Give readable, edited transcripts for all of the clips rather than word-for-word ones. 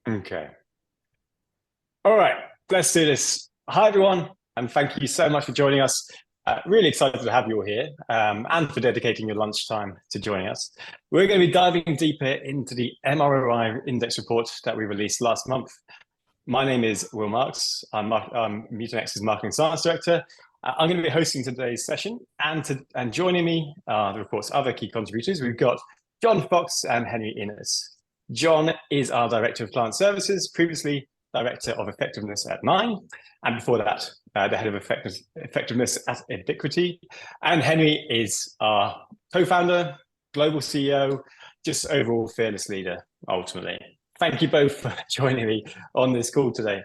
Okay. All right, let's do this. Hi, everyone, and thank you so much for joining us. Really excited to have you all here and for dedicating your lunchtime to joining us. We're going to be diving deeper into the MROI index report that we released last month. My name is Will Marks. I'm Mutinex's Marketing Science Director. I'm going to be hosting today's session, and joining me are the report's other key contributors. We've got John Fox and Henry Innis. John is our Director of Client Services, previously Director of Effectiveness at Nine, and before that, the Head of Effectiveness at Ubiquity. And Henry is our co-founder, global CEO, just overall fearless leader, ultimately. Thank you both for joining me on this call today.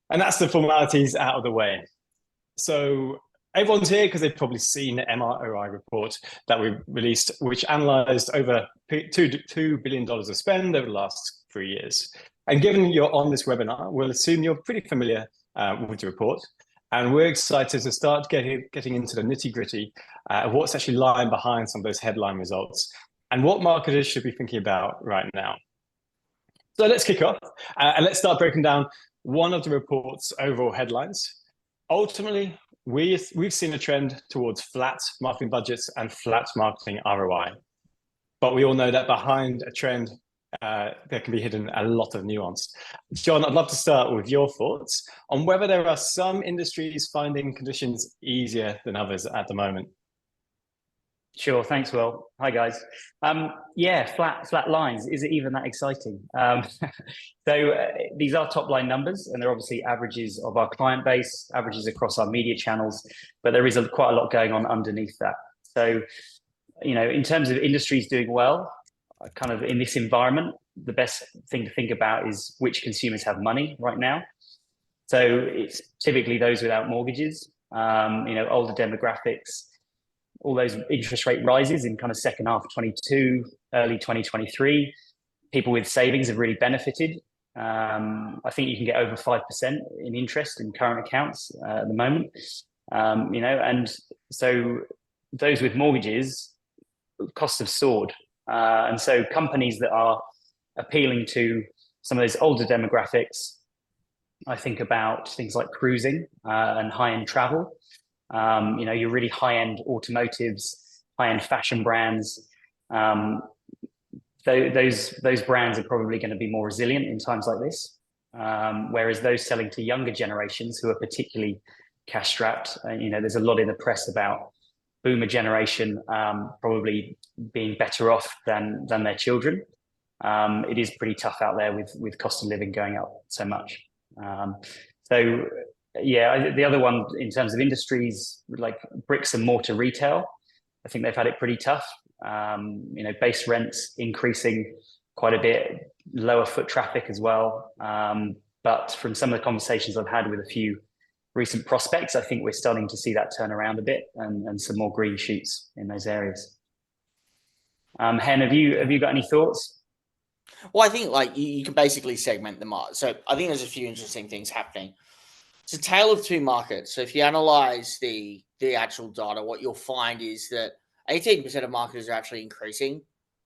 And that's the formalities out of the way. So everyone's here because they've probably seen the MROI report that we released, which analysed over $2 billion of spend over the last 3 years. And given you're on this webinar, we'll assume you're pretty familiar with the report. And we're excited to start getting into the nitty-gritty of what's actually lying behind some of those headline results and what marketers should be thinking about right now. So let's kick off and let's start breaking down one of the report's overall headlines. Ultimately, we've seen a trend towards flat marketing budgets and flat marketing ROI. But we all know that behind a trend, there can be hidden a lot of nuance. John, I'd love to start with your thoughts on whether there are some industries finding conditions easier than others at the moment. Sure, thanks, Will. Hi, guys. Yeah, flat lines. Is it even that exciting? These are top line numbers, and they're obviously averages of our client base, averages across our media channels, but there is quite a lot going on underneath that. So, you know, in terms of industries doing well, kind of in this environment, the best thing to think about is which consumers have money right now. So it's typically those without mortgages, you know, older demographics, all those interest rate rises in kind of second half of 22, early 2023. People with savings have really benefited. I think you can get over 5% in interest in current accounts at the moment. You know, and so those with mortgages, costs have soared. And so companies that are appealing to some of those older demographics, I think about things like cruising and high-end travel. You know, your really high-end automotives, high-end fashion brands. Those brands are probably going to be more resilient in times like this. Whereas those selling to younger generations who are particularly cash-strapped, you know, there's a lot in the press about boomer generation probably being better off than their children. It is pretty tough out there with cost of living going up so much. So yeah, the other one in terms of industries like bricks and mortar retail, I think they've had it pretty tough. You know, base rents increasing quite a bit, lower foot traffic as well. But from some of the conversations I've had with a few recent prospects, I think we're starting to see that turn around a bit and some more green shoots in those areas. Hen, have you got any thoughts? Well, I think like you can basically segment them out. So I think there's a few interesting things happening. It's a tale of two markets. So if you analyze the actual data, what you'll find is that 18% of marketers are actually increasing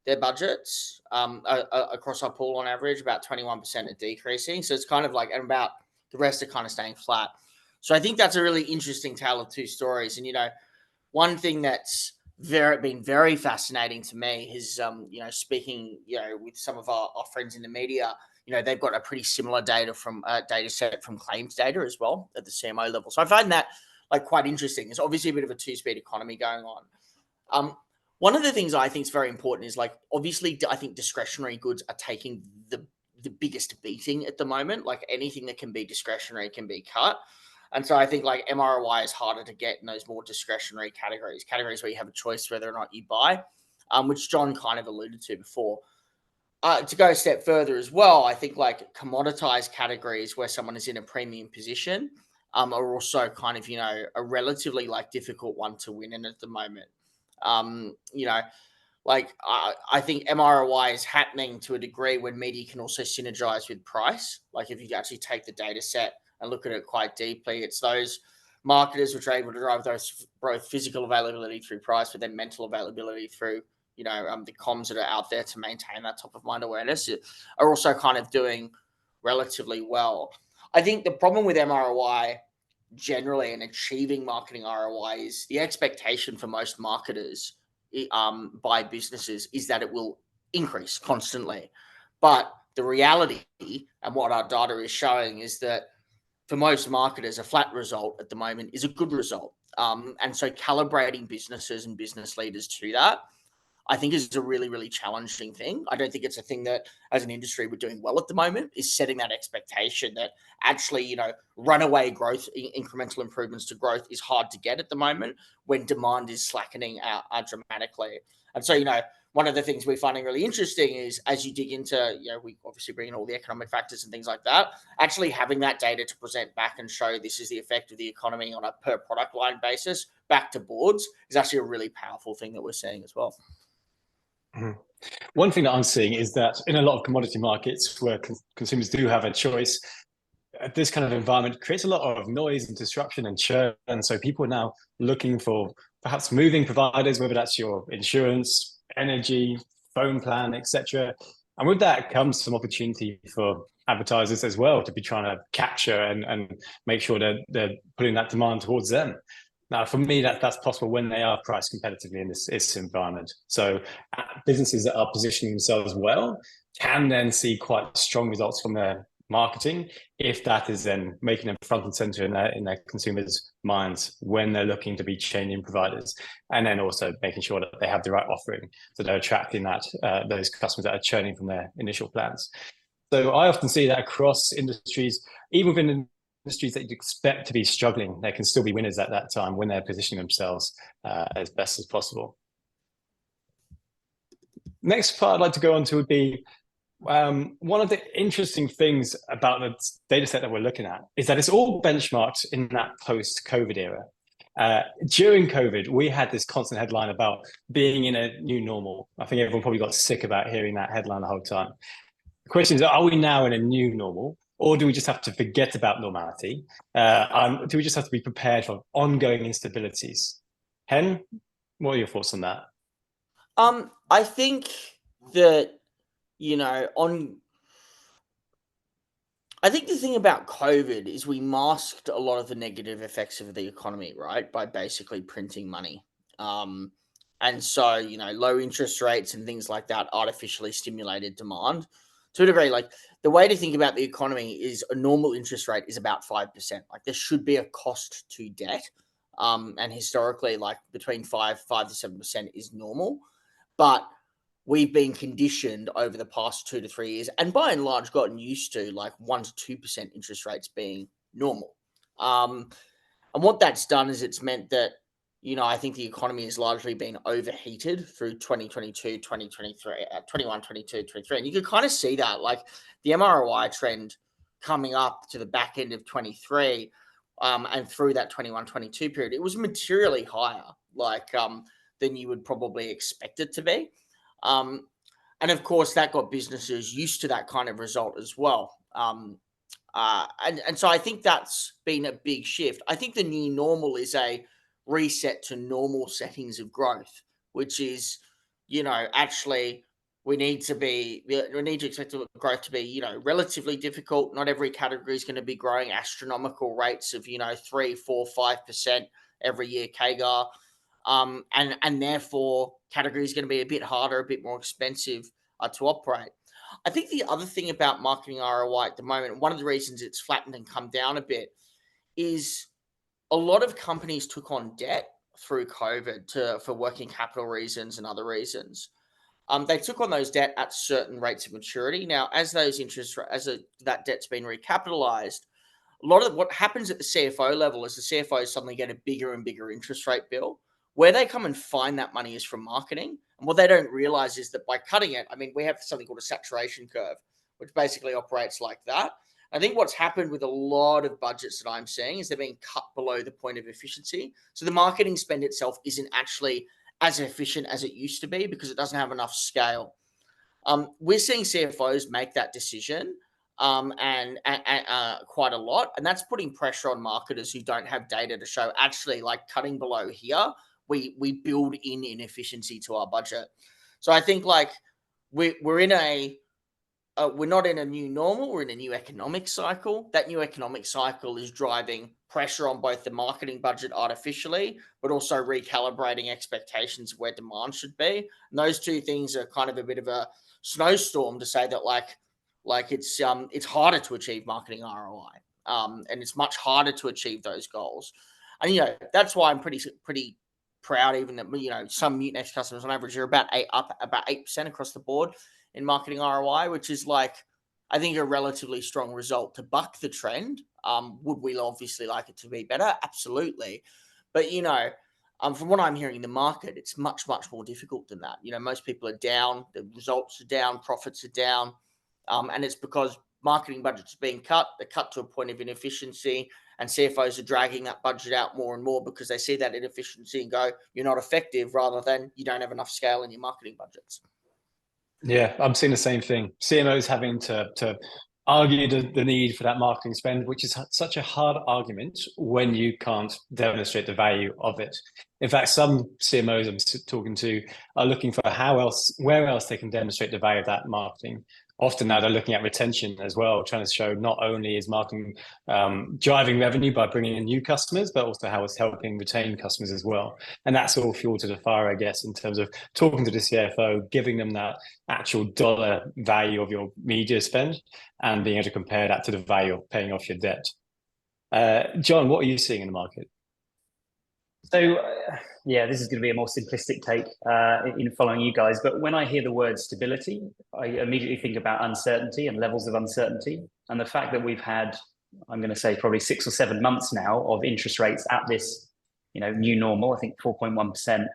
their budgets across our pool on average. About 21% are decreasing. So it's kind of like, and about the rest are kind of staying flat. So I think that's a really interesting tale of two stories. And, you know, one thing that's been very fascinating to me is, you know, speaking, you know, with some of our friends in the media, you know, they've got a pretty similar data set from claims data as well at the CMO level. So I find that like quite interesting. It's obviously a bit of a two-speed economy going on. One of the things I think is very important is like, obviously, I think discretionary goods are taking the biggest beating at the moment. Like anything that can be discretionary can be cut. And so I think like MROI is harder to get in those more discretionary categories where you have a choice whether or not you buy, which John kind of alluded to before. To go a step further as well, I think like commoditized categories where someone is in a premium position are also kind of, you know, a relatively like difficult one to win in at the moment. You know, like I think MROI is happening to a degree when media can also synergize with price. Like if you actually take the data set and look at it quite deeply, it's those marketers which are able to drive those both physical availability through price, but then mental availability through, you know, the comms that are out there to maintain that top of mind awareness are also kind of doing relatively well. I think the problem with MROI generally and achieving marketing ROI is the expectation for most marketers by businesses is that it will increase constantly. But the reality and what our data is showing is that for most marketers, a flat result at the moment is a good result. And so calibrating businesses and business leaders to that, I think, is a really, really challenging thing. I don't think it's a thing that as an industry we're doing well at the moment, is setting that expectation that actually, runaway growth, incremental improvements to growth is hard to get at the moment when demand is slackening out dramatically. And so, one of the things we're finding really interesting is as you dig into, we obviously bring in all the economic factors and things like that, actually having that data to present back and show this is the effect of the economy on a per product line basis back to boards is actually a really powerful thing that we're seeing as well. Mm-hmm. One thing that I'm seeing is that in a lot of commodity markets where consumers do have a choice, this kind of environment creates a lot of noise and disruption and churn. And so people are now looking for perhaps moving providers, whether that's your insurance, energy, phone plan, etc. And with that comes some opportunity for advertisers as well to be trying to capture and make sure that they're putting that demand towards them. Now, for me, that's possible when they are priced competitively in this environment. So businesses that are positioning themselves well can then see quite strong results from their marketing if that is then making them front and center in their consumers' minds when they're looking to be changing providers, and then also making sure that they have the right offering so they're attracting those customers that are churning from their initial plans. So I often see that across industries, even within industries that you'd expect to be struggling, they can still be winners at that time when they're positioning themselves as best as possible. Next part I'd like to go on to would be one of the interesting things about the data set that we're looking at is that it's all benchmarked in that post-COVID era. During COVID, we had this constant headline about being in a new normal. I think everyone probably got sick about hearing that headline the whole time. The question is, are we now in a new normal? Or do we just have to forget about normality? Do we just have to be prepared for ongoing instabilities? Hen, what are your thoughts on that? I think that, I think the thing about COVID is we masked a lot of the negative effects of the economy, right? By basically printing money. And so, low interest rates and things like that artificially stimulated demand. To a degree, like the way to think about the economy is a normal interest rate is about 5%. Like there should be a cost to debt. And historically, like between 5 to 7% is normal. But we've been conditioned over the past 2 to 3 years and by and large gotten used to like 1 to 2% interest rates being normal. And what that's done is it's meant that, I think the economy has largely been overheated through 2022, 2023, 21, 22, 23. And you can kind of see that, like the MROI trend coming up to the back end of 23 and through that 21, 22 period, it was materially higher, like than you would probably expect it to be. And of course, that got businesses used to that kind of result as well. And so I think that's been a big shift. I think the new normal is a reset to normal settings of growth, which is, actually we need to expect the growth to be, relatively difficult. Not every category is going to be growing astronomical rates of, 3, 4, 5% every year CAGR. And therefore category is going to be a bit harder, a bit more expensive to operate. I think the other thing about marketing ROI at the moment, one of the reasons it's flattened and come down a bit is a lot of companies took on debt through COVID for working capital reasons and other reasons. They took on those debt at certain rates of maturity. Now, as those that debt's been recapitalized, a lot of what happens at the CFO level is the CFOs suddenly get a bigger and bigger interest rate bill. Where they come and find that money is from marketing. And what they don't realize is that by cutting it, we have something called a saturation curve, which basically operates like that. I think what's happened with a lot of budgets that I'm seeing is they're being cut below the point of efficiency. So the marketing spend itself isn't actually as efficient as it used to be because it doesn't have enough scale. We're seeing CFOs make that decision and quite a lot. And that's putting pressure on marketers who don't have data to show actually like cutting below here, we build in inefficiency to our budget. So I think like we're in a we're not in a new normal, we're in a new economic cycle. That new economic cycle is driving pressure on both the marketing budget artificially, but also recalibrating expectations of where demand should be. And those two things are kind of a bit of a snowstorm to say that like it's harder to achieve marketing ROI. And it's much harder to achieve those goals. And that's why I'm pretty proud even that some Mutinex customers on average are about 8% across the board in marketing ROI, which is I think a relatively strong result to buck the trend. Would we obviously like it to be better? Absolutely. But from what I'm hearing in the market, it's much, much more difficult than that. Most people are down, the results are down, profits are down. And it's because marketing budgets are being cut. They're cut to a point of inefficiency, and CFOs are dragging that budget out more and more because they see that inefficiency and go, you're not effective, rather than you don't have enough scale in your marketing budgets. Yeah, I'm seeing the same thing. CMOs having to argue the need for that marketing spend, which is such a hard argument when you can't demonstrate the value of it. In fact, some CMOs I'm talking to are looking for where else they can demonstrate the value of that marketing. Often now they're looking at retention as well, trying to show not only is marketing driving revenue by bringing in new customers, but also how it's helping retain customers as well. And that's all fuel to the fire, I guess, in terms of talking to the CFO, giving them that actual dollar value of your media spend and being able to compare that to the value of paying off your debt. John, what are you seeing in the market? So, this is going to be a more simplistic take in following you guys. But when I hear the word stability, I immediately think about uncertainty and levels of uncertainty. And the fact that we've had, I'm going to say probably 6 or 7 months now of interest rates at this, new normal, I think 4.1%,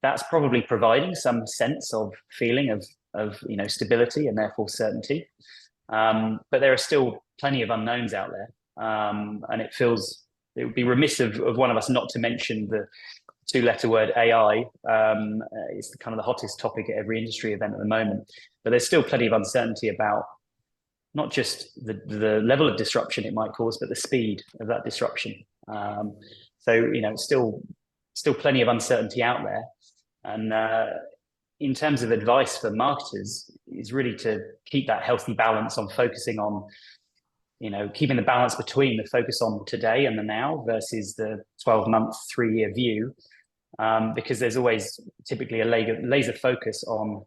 that's probably providing some sense of feeling of stability and therefore certainty. But there are still plenty of unknowns out there. And it would be remiss of one of us not to mention the 2-letter word AI. It's kind of the hottest topic at every industry event at the moment. But there's still plenty of uncertainty about not just the level of disruption it might cause, but the speed of that disruption. Still plenty of uncertainty out there. And in terms of advice for marketers, is really to keep that healthy balance on focusing on keeping the balance between the focus on today and the now versus the 12-month, 3-year view, because there's always typically a laser focus on,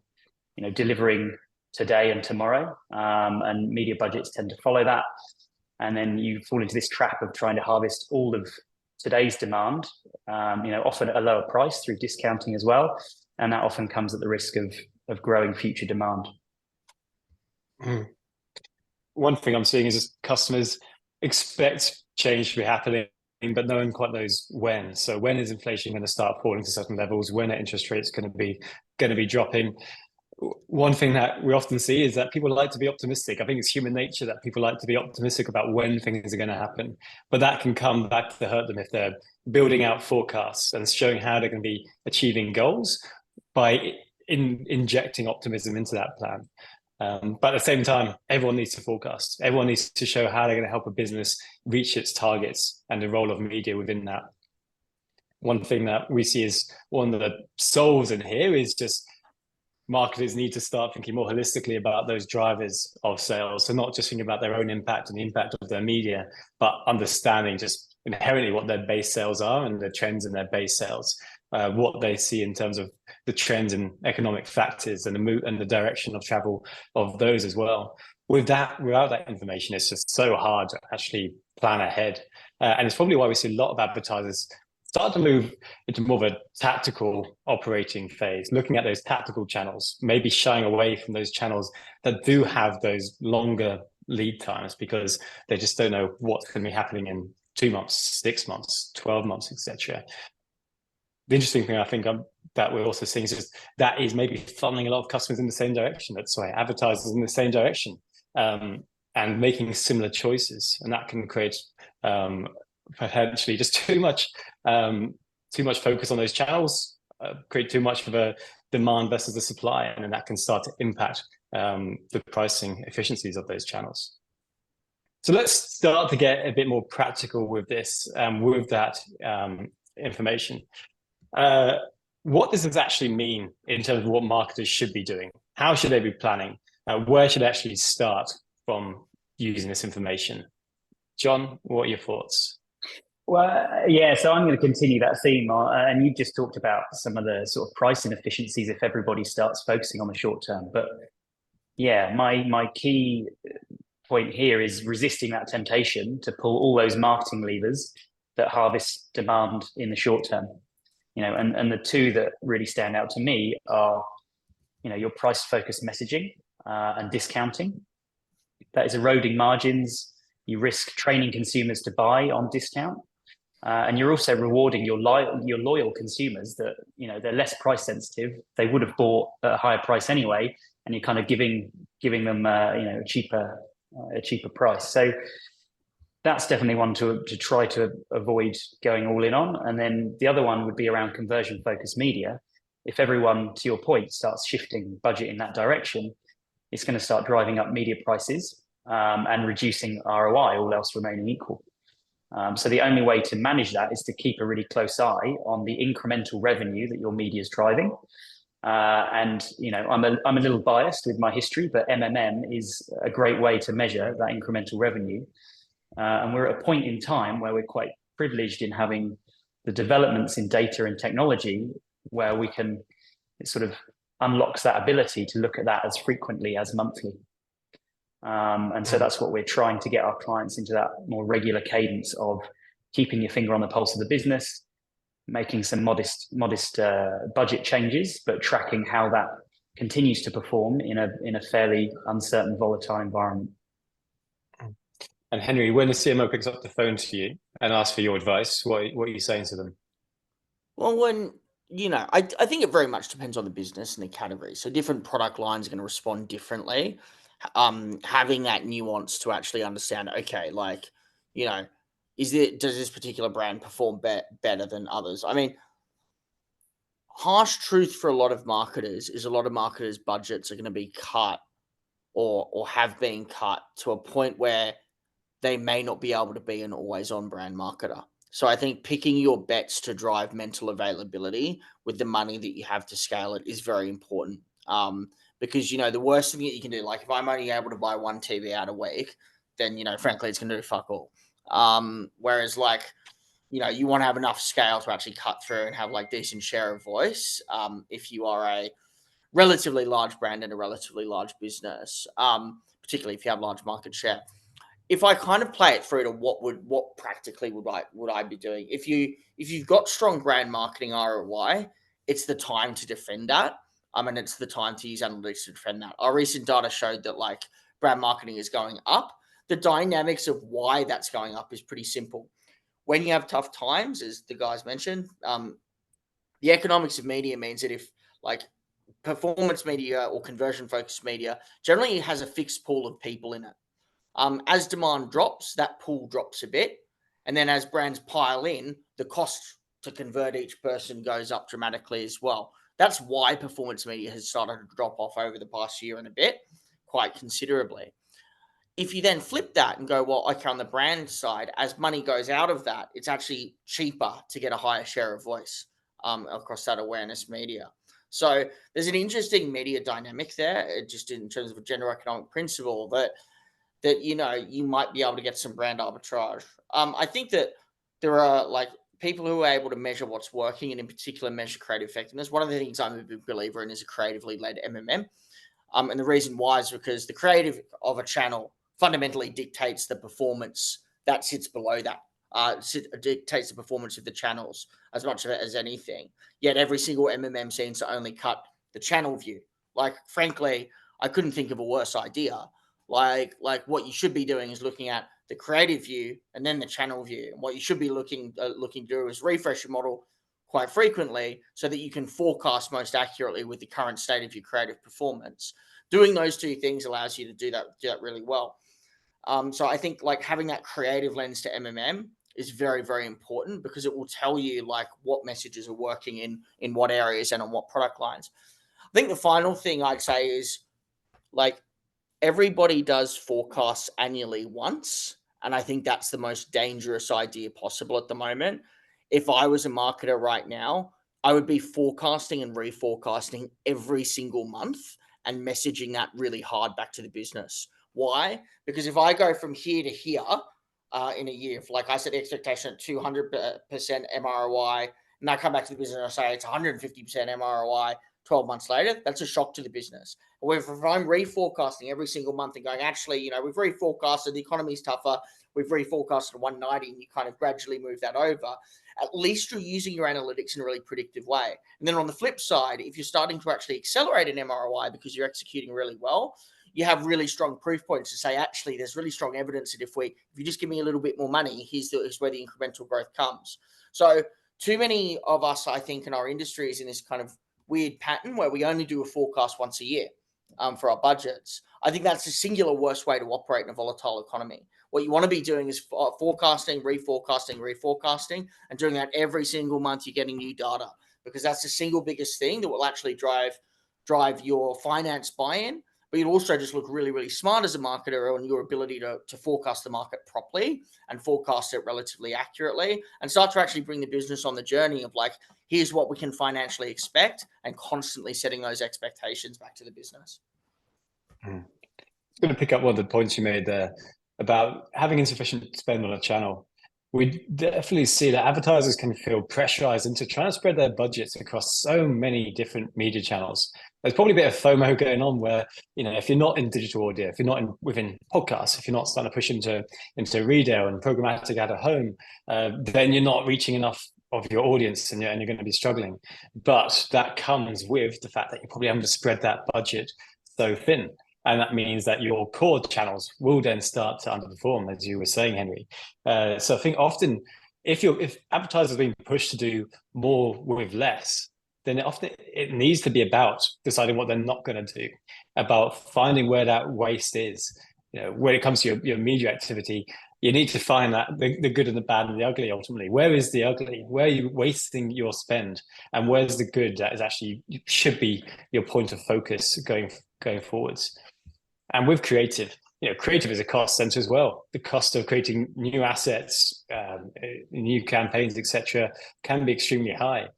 delivering today and tomorrow, and media budgets tend to follow that. And then you fall into this trap of trying to harvest all of today's demand, often at a lower price through discounting as well. And that often comes at the risk of growing future demand. One thing I'm seeing is just customers expect change to be happening, but no one quite knows when. So when is inflation going to start falling to certain levels? When are interest rates going to be dropping? One thing that we often see is that people like to be optimistic. I think it's human nature that people like to be optimistic about when things are going to happen, but that can come back to hurt them if they're building out forecasts and showing how they're going to be achieving goals by injecting optimism into that plan. But at the same time, everyone needs to forecast. Everyone needs to show how they're going to help a business reach its targets and the role of media within that. One thing that we see is one of the souls in here is just marketers need to start thinking more holistically about those drivers of sales. So not just thinking about their own impact and the impact of their media, but understanding just inherently what their base sales are and the trends in their base sales, what they see in terms of the trends in economic factors and the direction of travel of those as well. Without that information, it's just so hard to actually plan ahead. And it's probably why we see a lot of advertisers start to move into more of a tactical operating phase, looking at those tactical channels, maybe shying away from those channels that do have those longer lead times because they just don't know what's going to be happening in 2 months, 6 months, 12 months, etc. The interesting thing I think that we're also seeing is just that is maybe funneling a lot of customers in the same direction. Advertisers in the same direction, and making similar choices, and that can create potentially just too much focus on those channels, create too much of a demand versus the supply, and then that can start to impact the pricing efficiencies of those channels. So let's start to get a bit more practical with this, with that information. What does this actually mean in terms of what marketers should be doing? How should they be planning? where should I actually start from using this information? John, what are your thoughts? Well, yeah, so I'm going to continue that theme. And you just talked about some of the sort of price inefficiencies if everybody starts focusing on the short term. But yeah, my key point here is resisting that temptation to pull all those marketing levers that harvest demand in the short term. And the two that really stand out to me are, your price-focused messaging and discounting. That is eroding margins. You risk training consumers to buy on discount. And you're also rewarding your loyal consumers that, they're less price sensitive. They would have bought at a higher price anyway, and you're kind of giving them a cheaper price. So that's definitely one to try to avoid going all in on. And then the other one would be around conversion focused media. If everyone, to your point, starts shifting budget in that direction, it's going to start driving up media prices and reducing ROI, all else remaining equal. So the only way to manage that is to keep a really close eye on the incremental revenue that your media is driving. And I'm a little biased with my history, but MMM is a great way to measure that incremental revenue. And we're at a point in time where we're quite privileged in having the developments in data and technology where it sort of unlocks that ability to look at that as frequently as monthly. And so that's what we're trying to get our clients into, that more regular cadence of keeping your finger on the pulse of the business, making some modest budget changes, but tracking how that continues to perform in a fairly uncertain, volatile environment. And Henry, when the CMO picks up the phone to you and asks for your advice, what are you saying to them? Well, I think it very much depends on the business and the category. So different product lines are going to respond differently. Having that nuance to actually understand, okay, does this particular brand perform better than others? I mean, harsh truth for a lot of marketers is a lot of marketers' budgets are going to be cut or have been cut to a point where they may not be able to be an always-on brand marketer. So I think picking your bets to drive mental availability with the money that you have to scale it is very important. Because, the worst thing that you can do, like if I'm only able to buy one TV out a week, then, frankly, it's going to do fuck all. Whereas you want to have enough scale to actually cut through and have decent share of voice. If you are a relatively large brand and a relatively large business, particularly if you have large market share. If I kind of play it through to what practically would I be doing? If you've got strong brand marketing ROI, it's the time to defend that. And it's the time to use analytics to defend that. Our recent data showed that brand marketing is going up. The dynamics of why that's going up is pretty simple. When you have tough times, as the guys mentioned, the economics of media means that if performance media or conversion focused media generally has a fixed pool of people in it. As demand drops, that pool drops a bit. And then as brands pile in, the cost to convert each person goes up dramatically as well. That's why performance media has started to drop off over the past year and a bit, quite considerably. If you then flip that and go, well, okay, on the brand side, as money goes out of that, it's actually cheaper to get a higher share of voice across that awareness media. So there's an interesting media dynamic there, just in terms of a general economic principle that you might be able to get some brand arbitrage. I think that there are people who are able to measure what's working and in particular measure creative effectiveness. One of the things I'm a big believer in is a creatively led MMM. And the reason why is because the creative of a channel fundamentally dictates the performance that sits below that. Dictates the performance of the channels as much as anything. Yet every single MMM seems to only cut the channel view. Frankly, I couldn't think of a worse idea. What you should be doing is looking at the creative view and then the channel view. And what you should be looking to do is refresh your model quite frequently so that you can forecast most accurately with the current state of your creative performance. Doing those two things allows you to do that really well. So I think having that creative lens to MMM is very, very important because it will tell you what messages are working in what areas and on what product lines. I think the final thing I'd say is everybody does forecasts annually once. And I think that's the most dangerous idea possible at the moment. If I was a marketer right now, I would be forecasting and reforecasting every single month and messaging that really hard back to the business. Why? Because if I go from here to here in a year, if, like I set the expectation at 200% MROI, and I come back to the business and I say it's 150% MROI 12 months later, that's a shock to the business. However, if I'm reforecasting every single month and going, actually, we've reforecasted, the economy's tougher, we've reforecasted 190, and you kind of gradually move that over, at least you're using your analytics in a really predictive way. And then on the flip side, if you're starting to actually accelerate an MROI because you're executing really well, you have really strong proof points to say, actually, there's really strong evidence that if you just give me a little bit more money, here's where the incremental growth comes. So too many of us, I think, in our industry is in this kind of weird pattern where we only do a forecast once a year for our budgets. I think that's the singular worst way to operate in a volatile economy. What you want to be doing is forecasting, reforecasting, and doing that every single month. You're getting new data, because that's the single biggest thing that will actually drive your finance buy-in. But you'll also just look really, really smart as a marketer on your ability to forecast the market properly and forecast it relatively accurately, and start to actually bring the business on the journey of like, here's what we can financially expect, and constantly setting those expectations back to the business. I'm going to pick up one of the points you made there about having insufficient spend on a channel. We definitely see that advertisers can feel pressurized into trying to spread their budgets across so many different media channels. There's probably a bit of FOMO going on where, if you're not in digital audio, if you're not within podcasts, if you're not starting to push into retail and programmatic out of home, then you're not reaching enough of your audience, and you're going to be struggling. But that comes with the fact that you're probably having to spread that budget so thin. And that means that your core channels will then start to underperform, as you were saying, Henry. So I think often if advertisers are being pushed to do more with less, then it needs to be about deciding what they're not going to do, about finding where that waste is. When it comes to your media activity, you need to find that the good and the bad and the ugly. Ultimately, where is the ugly? Where are you wasting your spend, and where's the good that is actually should be your point of focus going forwards? And with creative, creative is a cost center as well. The cost of creating new assets, new campaigns, etc., can be extremely high.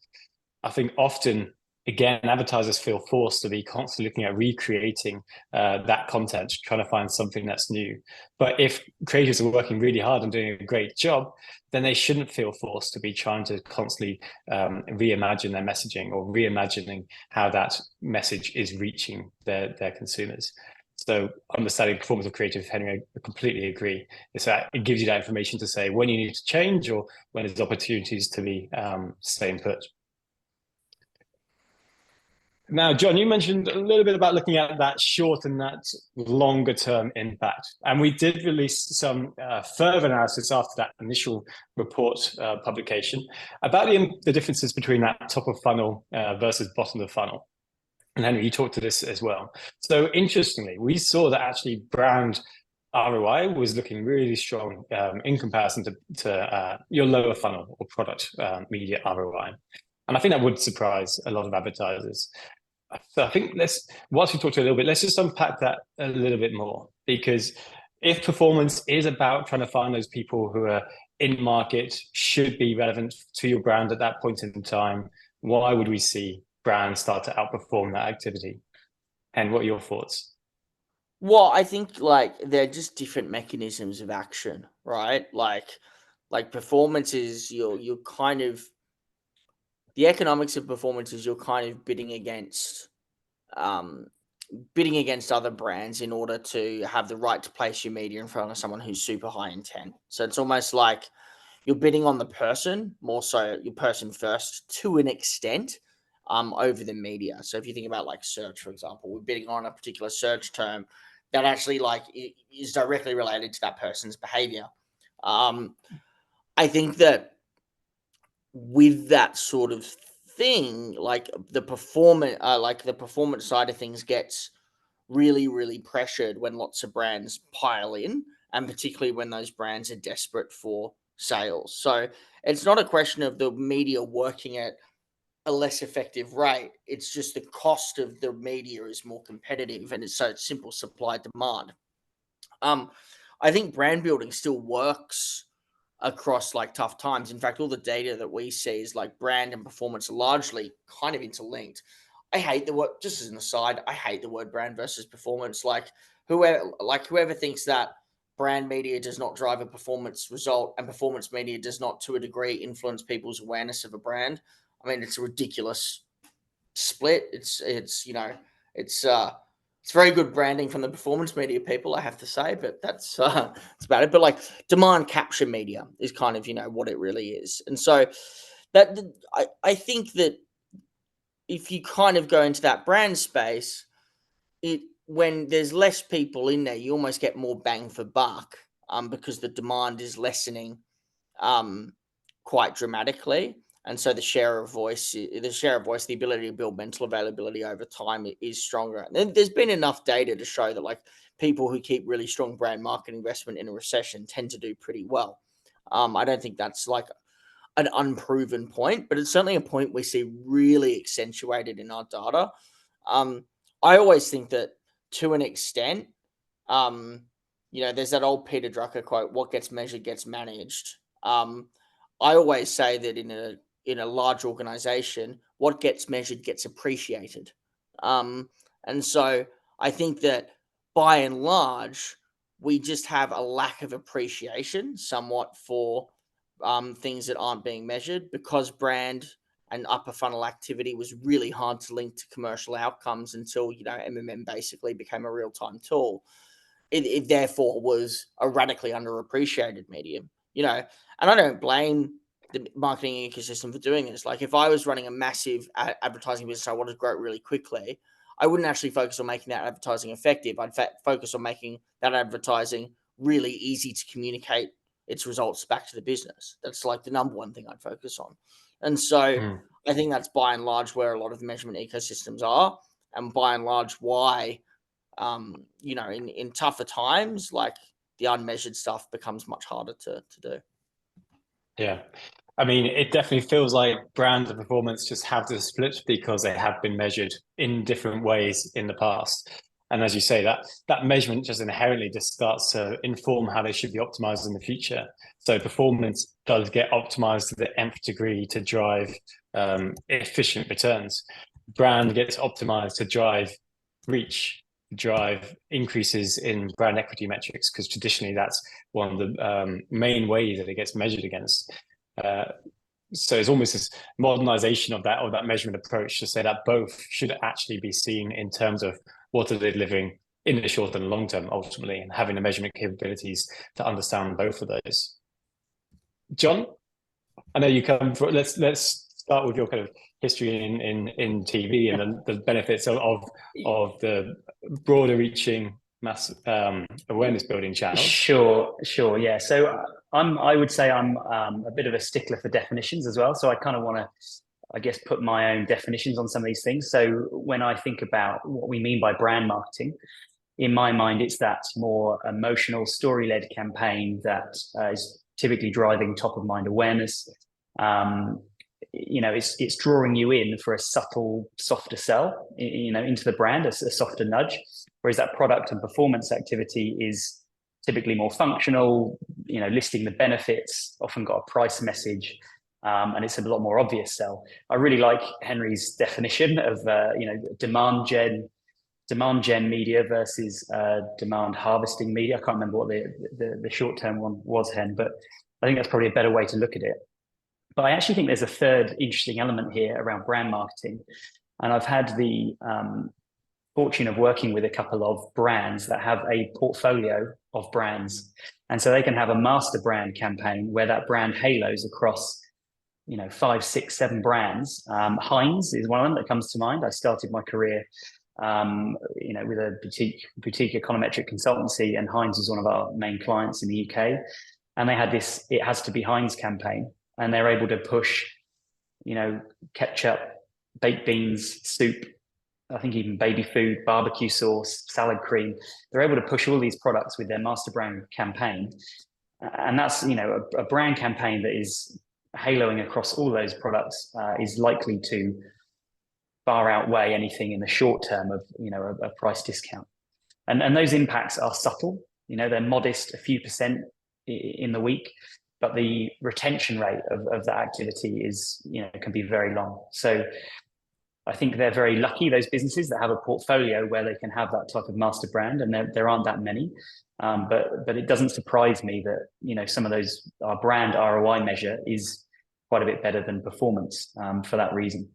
I think often, again, advertisers feel forced to be constantly looking at recreating that content, trying to find something that's new. But if creators are working really hard and doing a great job, then they shouldn't feel forced to be trying to constantly reimagine their messaging or reimagining how that message is reaching their consumers. So understanding performance of creative, Henry, I completely agree. It's that it gives you that information to say when you need to change or when there's opportunities to be staying put. Now, John, you mentioned a little bit about looking at that short and that longer term impact. And we did release some further analysis after that initial report publication about the differences between that top of funnel versus bottom of the funnel. And Henry, you talked to this as well. So interestingly, we saw that actually brand ROI was looking really strong in comparison to your lower funnel or product media ROI. And I think that would surprise a lot of advertisers. So I think once we talked a little bit, let's just unpack that a little bit more, because if performance is about trying to find those people who are in market, should be relevant to your brand at that point in time, why would we see brands start to outperform that activity? And what are your thoughts? Well, I think they're just different mechanisms of action, right? Like performance is you're kind of, the economics of performance is you're kind of bidding against other brands in order to have the right to place your media in front of someone who's super high intent. So it's almost like you're bidding on the person, more so your person first to an extent, over the media. So if you think about like search, for example, we're bidding on a particular search term that actually is directly related to that person's behavior. I think that with that sort of thing, the performance side of things gets really, really pressured when lots of brands pile in, and particularly when those brands are desperate for sales. So it's not a question of the media working at a less effective rate. It's just the cost of the media is more competitive, and it's so simple supply demand. I think brand building still works across tough times. In fact, all the data that we see is brand and performance are largely kind of interlinked. I hate the word, just as an aside, I hate the word brand versus performance. Like whoever thinks that brand media does not drive a performance result and performance media does not, to a degree, influence people's awareness of a brand. I mean, it's a ridiculous split. It's very good branding from the performance media people, I have to say, but that's about it. But like demand capture media is kind of, what it really is. And so that I think that if you kind of go into that brand space, when there's less people in there, you almost get more bang for buck, because the demand is lessening quite dramatically. And so the share of voice, the ability to build mental availability over time is stronger. And there's been enough data to show that like people who keep really strong brand marketing investment in a recession tend to do pretty well. I don't think that's like an unproven point, but it's certainly a point we see really accentuated in our data. I always think that to an extent, there's that old Peter Drucker quote, "What gets measured gets managed." I always say that in a large organization, what gets measured gets appreciated. And so I think that by and large, we just have a lack of appreciation somewhat for things that aren't being measured, because brand and upper funnel activity was really hard to link to commercial outcomes until, MMM basically became a real-time tool. It therefore was a radically underappreciated medium, and I don't blame the marketing ecosystem for doing this. Like if I was running a massive advertising business, I wanted to grow it really quickly, I wouldn't actually focus on making that advertising effective. I'd focus on making that advertising really easy to communicate its results back to the business. That's like the number one thing I'd focus on. And so I think that's by and large where a lot of the measurement ecosystems are, and by and large why, in tougher times, like the unmeasured stuff becomes much harder to do. Yeah. I mean, it definitely feels like brand and performance just have this split because they have been measured in different ways in the past. And as you say, that measurement just inherently just starts to inform how they should be optimized in the future. So performance does get optimized to the nth degree to drive efficient returns. Brand gets optimized to drive reach, drive increases in brand equity metrics, because traditionally that's one of the main ways that it gets measured against. So it's almost this modernization of that measurement approach to say that both should actually be seen in terms of what are they delivering in the short and long term, ultimately, and having the measurement capabilities to understand both of those. John, I know you come from, let's start with your kind of history in TV and the benefits of the broader reaching mass awareness building channels. Sure, yeah. So I would say I'm a bit of a stickler for definitions as well. So I kind of want to, I guess, put my own definitions on some of these things. So when I think about what we mean by brand marketing, in my mind, it's that more emotional, story-led campaign that is typically driving top-of-mind awareness. It's drawing you in for a subtle, softer sell, into the brand, a softer nudge. Whereas that product and performance activity is typically more functional, listing the benefits, often got a price message, and it's a lot more obvious sell. I really like Henry's definition of, demand gen media versus demand harvesting media. I can't remember what the short-term one was, Hen, but I think that's probably a better way to look at it. But I actually think there's a third interesting element here around brand marketing. And I've had the fortune of working with a couple of brands that have a portfolio of brands. And so they can have a master brand campaign where that brand halos across, 5, 6, 7 brands. Heinz is one of them that comes to mind. I started my career, with a boutique econometric consultancy, and Heinz is one of our main clients in the UK. And they had this "It Has to Be Heinz" campaign, and they're able to push, ketchup, baked beans, soup, I think even baby food, barbecue sauce, salad cream. They're able to push all these products with their master brand campaign. And that's, a brand campaign that is haloing across all those products is likely to far outweigh anything in the short term of, a price discount. And those impacts are subtle, they're modest, a few percent in the week, but the retention rate of that activity is, can be very long. So I think they're very lucky, those businesses that have a portfolio where they can have that type of master brand, and there aren't that many. But it doesn't surprise me that, you know, some of those, our brand ROI measure is quite a bit better than performance for that reason.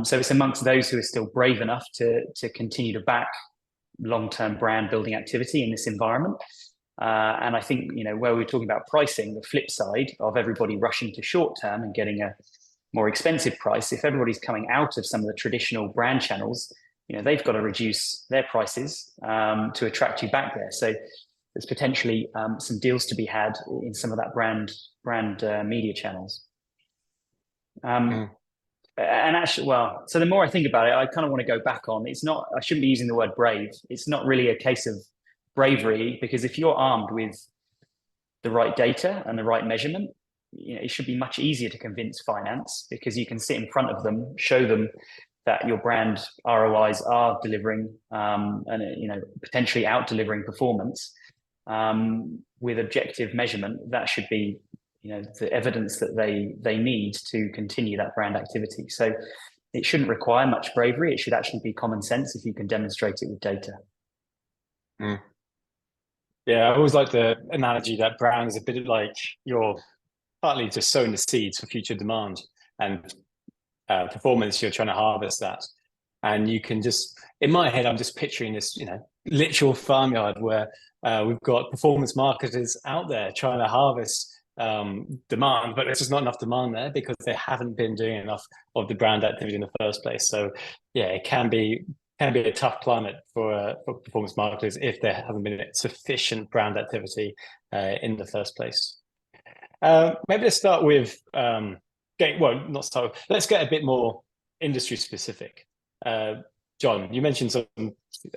So it's amongst those who are still brave enough to continue to back long-term brand building activity in this environment. And I think, you know, where we're talking about pricing, the flip side of everybody rushing to short term and getting a more expensive price, if everybody's coming out of some of the traditional brand channels, you know, they've got to reduce their prices to attract you back there. So there's potentially some deals to be had in some of that brand media channels. And actually, well, so the more I think about it, I kind of want to go back on, it's not, I shouldn't be using the word brave. It's not really a case of bravery, because if you're armed with the right data and the right measurement, you know, it should be much easier to convince finance, because you can sit in front of them, show them that your brand ROIs are delivering and, you know, potentially out delivering performance with objective measurement. That should be, you know, the evidence that they need to continue that brand activity. So it shouldn't require much bravery. It should actually be common sense if you can demonstrate it with data. Yeah, I always like the analogy that brand is a bit like you're partly just sowing the seeds for future demand, and performance, you're trying to harvest that. And you can just, in my head, I'm just picturing this, you know, literal farmyard where we've got performance marketers out there trying to harvest demand, but there's just not enough demand there because they haven't been doing enough of the brand activity in the first place. So yeah, it can be a tough climate for performance marketers if there hasn't been sufficient brand activity in the first place. Maybe let's start with let's get a bit more industry specific. John, you mentioned some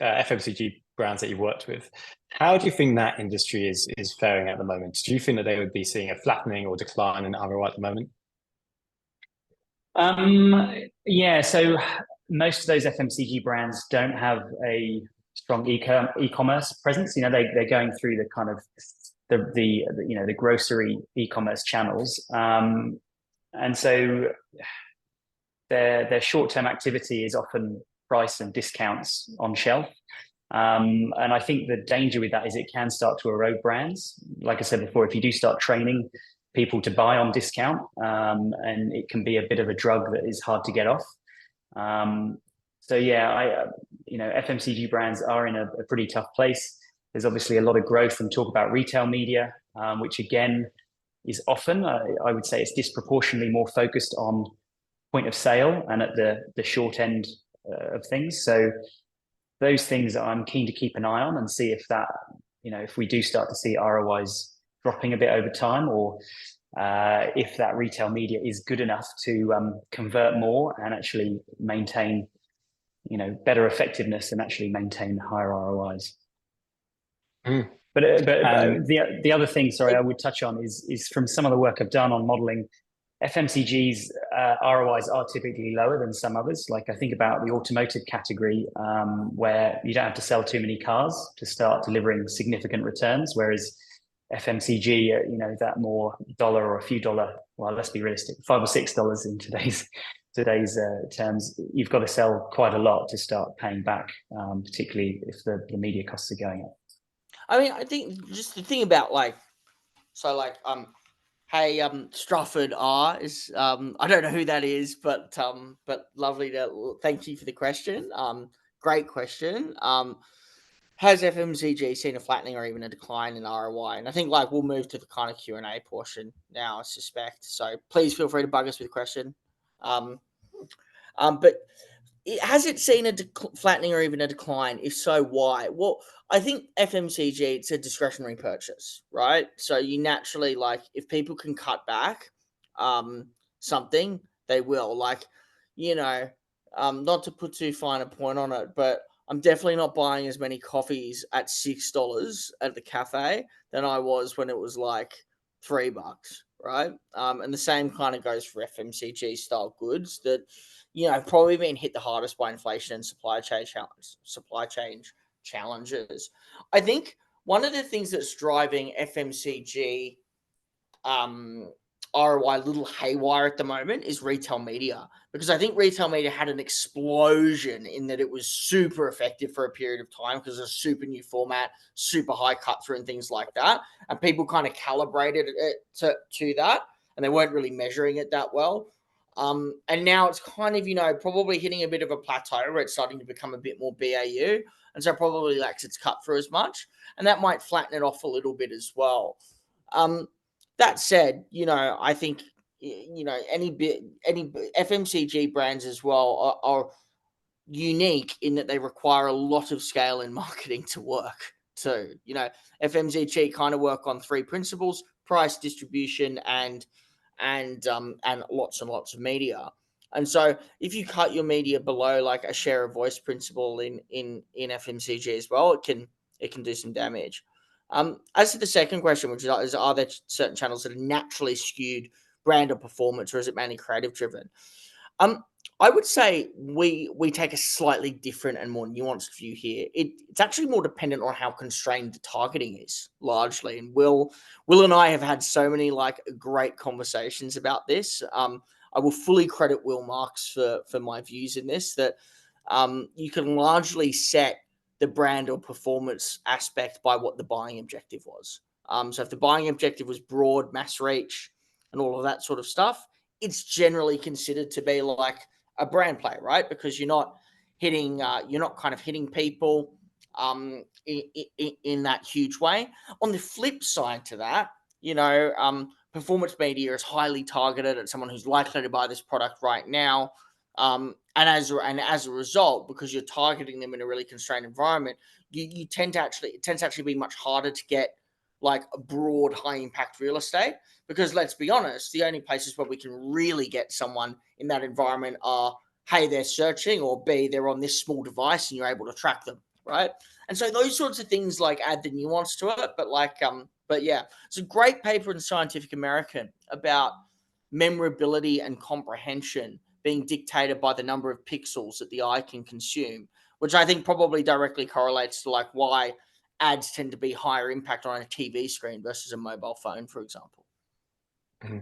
FMCG brands that you've worked with. How do you think that industry is faring at the moment? Do you think that they would be seeing a flattening or decline in ROI at the moment? Yeah, so most of those FMCG brands don't have a strong e-commerce presence. You know, they're going through the kind of the grocery e-commerce channels, and so their short-term activity is often price and discounts on shelf. And I think the danger with that is it can start to erode brands. Like I said before, if you do start training people to buy on discount, and it can be a bit of a drug that is hard to get off. So yeah, FMCG brands are in a pretty tough place. There's obviously a lot of growth and talk about retail media, which again is often, I would say, it's disproportionately more focused on point of sale and at the short end of things. So those things I'm keen to keep an eye on and see if that, you know, if we do start to see ROIs dropping a bit over time, or if that retail media is good enough to convert more and actually maintain, you know, better effectiveness and actually maintain higher ROIs. But the other thing, sorry, I would touch on is from some of the work I've done on modeling, FMCG's ROIs are typically lower than some others. Like I think about the automotive category, where you don't have to sell too many cars to start delivering significant returns, whereas FMCG, you know, that more dollar or a few dollar, well, let's be realistic, $5 or $6 in today's terms, you've got to sell quite a lot to start paying back, particularly if the media costs are going up. I mean, I think just the thing about hey, Strafford R is I don't know who that is, but lovely to thank you for the question. Great question. Has FMCG seen a flattening or even a decline in ROI? And I think we'll move to the kind of Q&A portion now, I suspect. So please feel free to bug us with a question. But has it seen a flattening or even a decline? If so, why? Well, I think FMCG, it's a discretionary purchase, right? So you naturally, if people can cut back something, they will. Not to put too fine a point on it, but I'm definitely not buying as many coffees at $6 at the cafe than I was when it was $3, right? And the same kind of goes for FMCG style goods that, you know, probably been hit the hardest by inflation and supply chain challenges. I think one of the things that's driving FMCG ROI a little haywire at the moment is retail media, because I think retail media had an explosion in that it was super effective for a period of time because it's a super new format, super high cut through and things like that. And people kind of calibrated it to that, and they weren't really measuring it that well. And now it's kind of, probably hitting a bit of a plateau where it's starting to become a bit more BAU. And so probably lacks its cut through as much. And that might flatten it off a little bit as well. That said, I think, any FMCG brands as well are unique in that they require a lot of scale in marketing to work too. FMCG kind of work on three principles: price, distribution, and lots and lots of media. And so if you cut your media below like a share of voice principle in FMCG as well, it can do some damage. As to the second question, which is, are there certain channels that are naturally skewed brand or performance, or is it mainly creative driven? I would say we take a slightly different and more nuanced view here. It's actually more dependent on how constrained the targeting is, largely. And Will and I have had so many like great conversations about this. I will fully credit Will Marks for my views in this, that you can largely set the brand or performance aspect by what the buying objective was. So if the buying objective was broad, mass reach, and all of that sort of stuff, it's generally considered to be like a brand play, right? Because you're not kind of hitting people in that huge way. On the flip side to that, performance media is highly targeted at someone who's likely to buy this product right now. And as a result, because you're targeting them in a really constrained environment, it tends to actually be much harder to get like a broad, high impact real estate. Because let's be honest, the only places where we can really get someone in that environment are, hey, they're searching, or B, they're on this small device and you're able to track them, right? And so those sorts of things like add the nuance to it. But yeah, it's a great paper in Scientific American about memorability and comprehension being dictated by the number of pixels that the eye can consume, which I think probably directly correlates to like why ads tend to be higher impact on a TV screen versus a mobile phone, for example. Mm-hmm.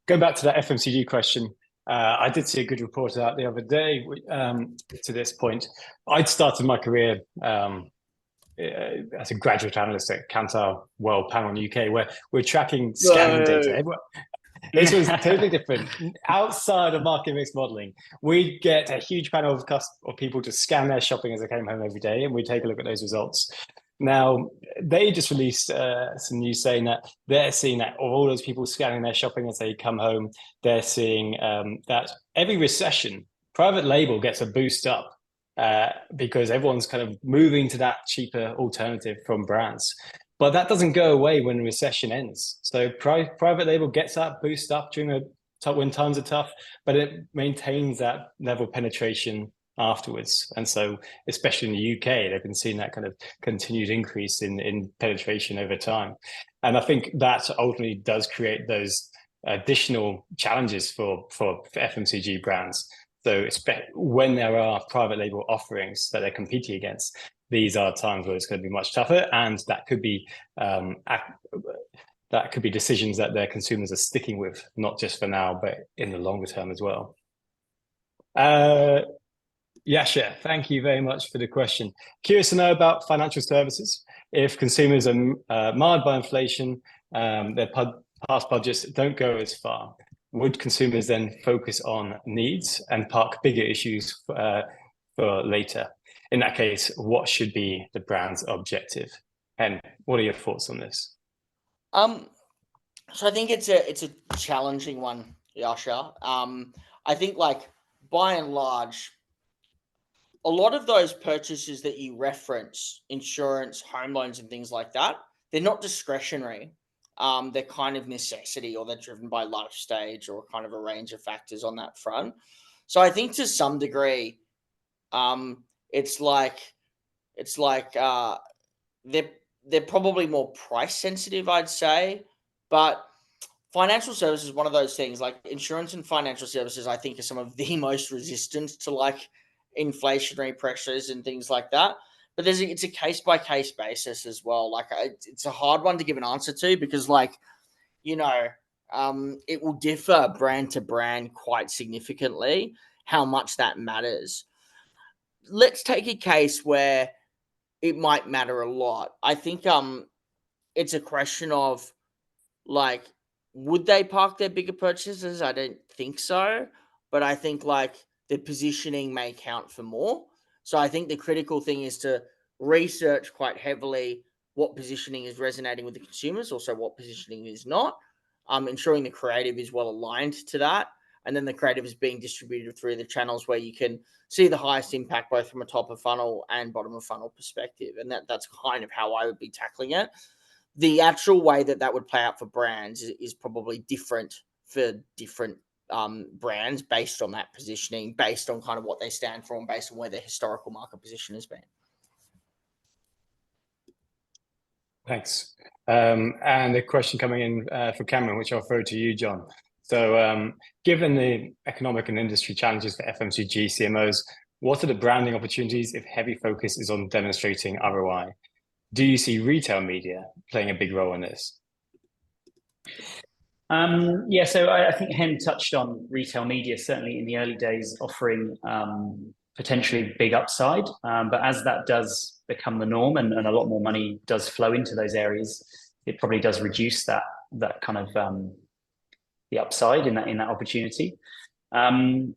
Going back to that FMCG question, I did see a good report out the other day to this point. I'd started my career as a graduate analyst at Kantar World Panel in the UK, where we're tracking scanning data. This was totally different. Outside of market mix modeling, we'd get a huge panel of people to scan their shopping as they came home every day, and we'd take a look at those results. Now, they just released some news saying that they're seeing that all those people scanning their shopping as they come home, they're seeing that every recession, private label gets a boost up because everyone's kind of moving to that cheaper alternative from brands. But that doesn't go away when the recession ends. So private label gets that boost up when times are tough, but it maintains that level of penetration afterwards. And so, especially in the UK, they've been seeing that kind of continued increase in penetration over time. And I think that ultimately does create those additional challenges for FMCG brands. So when there are private label offerings that they're competing against, these are times where it's going to be much tougher, and that could be decisions that their consumers are sticking with, not just for now, but in the longer term as well. Yasha, thank you very much for the question. Curious to know about financial services. If consumers are marred by inflation, their past budgets don't go as far, would consumers then focus on needs and park bigger issues for later? In that case, what should be the brand's objective? And what are your thoughts on this? So I think it's a challenging one, Yasha. I think like by and large, a lot of those purchases that you reference, insurance, home loans, and things like that, they're not discretionary. They're kind of necessity, or they're driven by life stage, or kind of a range of factors on that front. So I think to some degree, it's like they're probably more price sensitive, I'd say. But financial services is one of those things. Like insurance and financial services, I think, are some of the most resistant to like inflationary pressures and things like that. But it's a case by case basis as well. Like it's a hard one to give an answer to, because like it will differ brand to brand quite significantly how much that matters. Let's take a case where it might matter a lot. I think it's a question of like, would they park their bigger purchases? I don't think so, but I think like the positioning may count for more. So I think the critical thing is to research quite heavily what positioning is resonating with the consumers, also what positioning is not, ensuring the creative is well aligned to that. And then the creative is being distributed through the channels where you can see the highest impact, both from a top of funnel and bottom of funnel perspective. And that's kind of how I would be tackling it. The actual way that would play out for brands is probably different for different brands based on that positioning, based on kind of what they stand for, and based on where their historical market position has been. Thanks. And a question coming in for Cameron, which I'll throw to you, John. So given the economic and industry challenges for FMCG CMOs, what are the branding opportunities if heavy focus is on demonstrating ROI? Do you see retail media playing a big role in this? Yeah, so I think Hen touched on retail media, certainly in the early days, offering potentially big upside. But as that does become the norm and a lot more money does flow into those areas, it probably does reduce that kind of the upside in that opportunity. In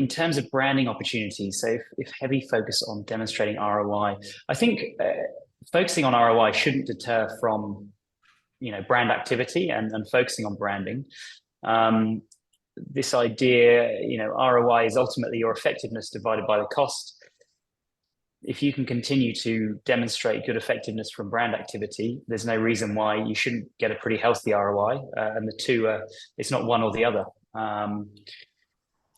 terms of branding opportunities, so if heavy focus on demonstrating ROI, I think focusing on ROI shouldn't deter from brand activity and focusing on branding. This idea, ROI is ultimately your effectiveness divided by the cost. If you can continue to demonstrate good effectiveness from brand activity, there's no reason why you shouldn't get a pretty healthy ROI. And the two, it's not one or the other.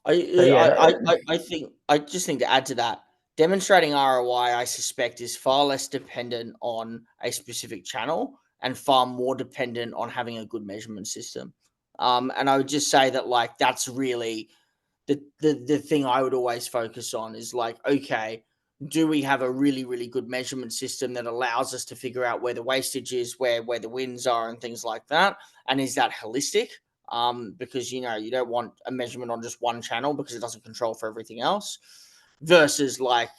I just think to add to that, demonstrating ROI, I suspect, is far less dependent on a specific channel and far more dependent on having a good measurement system. And I would just say that like that's really the thing I would always focus on is like, okay, do we have a really, really good measurement system that allows us to figure out where the wastage is, where the wins are and things like that? And is that holistic? Because, you don't want a measurement on just one channel because it doesn't control for everything else versus like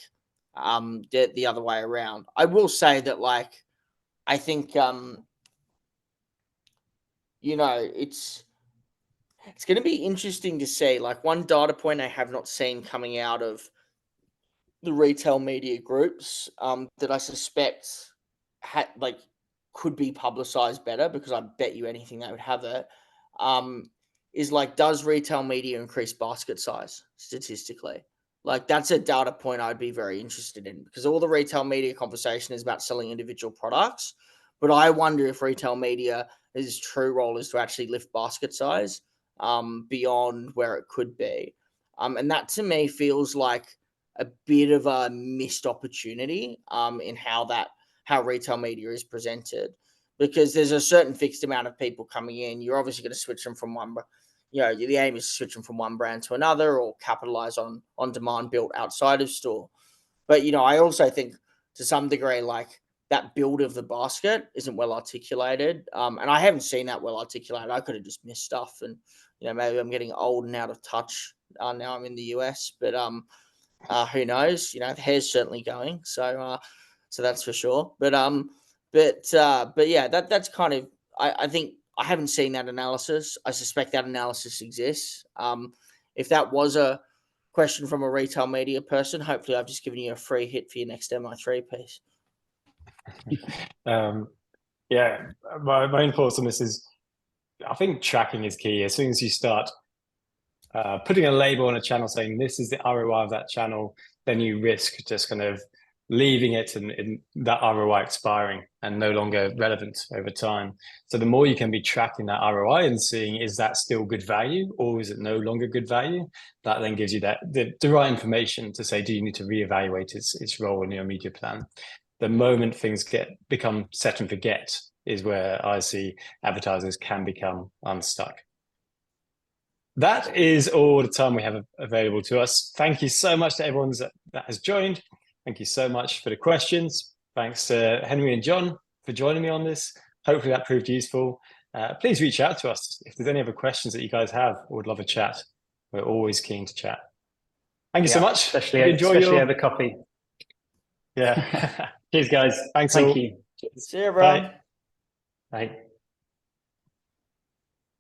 the other way around. I will say that like, I think, it's going to be interesting to see like one data point I have not seen coming out of the retail media groups that I suspect could be publicized better, because I bet you anything they would have it, is like, does retail media increase basket size statistically? Like that's a data point I'd be very interested in, because all the retail media conversation is about selling individual products. But I wonder if retail media, its true role is to actually lift basket size beyond where it could be. And that to me feels like a bit of a missed opportunity in how retail media is presented, because there's a certain fixed amount of people coming in. You're obviously going to switch them from one, the aim is to switch them from one brand to another or capitalize on demand built outside of store. But, I also think to some degree, like that build of the basket isn't well articulated. And I haven't seen that well articulated. I could have just missed stuff, and, maybe I'm getting old and out of touch now I'm in the US, but who knows? The hair's certainly going, so that's for sure. But yeah, that's kind of. I think I haven't seen that analysis. I suspect that analysis exists. If that was a question from a retail media person, hopefully I've just given you a free hit for your next MI3 piece. Yeah, my main thoughts on this is, I think tracking is key. As soon as you start putting a label on a channel saying this is the ROI of that channel, then you risk just kind of leaving it and that ROI expiring and no longer relevant over time. So the more you can be tracking that ROI and seeing, is that still good value or is it no longer good value? That then gives you the right information to say, do you need to reevaluate its role in your media plan? The moment things become set and forget is where I see advertisers can become unstuck. That is all the time we have available to us. Thank you so much to everyone that has joined. Thank you so much for the questions. Thanks to Henry and John for joining me on this. Hopefully that proved useful. please reach out to us if there's any other questions that you guys have or would love a chat. We're always keen to chat. Thank you so much. Especially over coffee. Yeah. Cheers, guys. Thanks. Thank you. See you, everyone. Bye. Bye.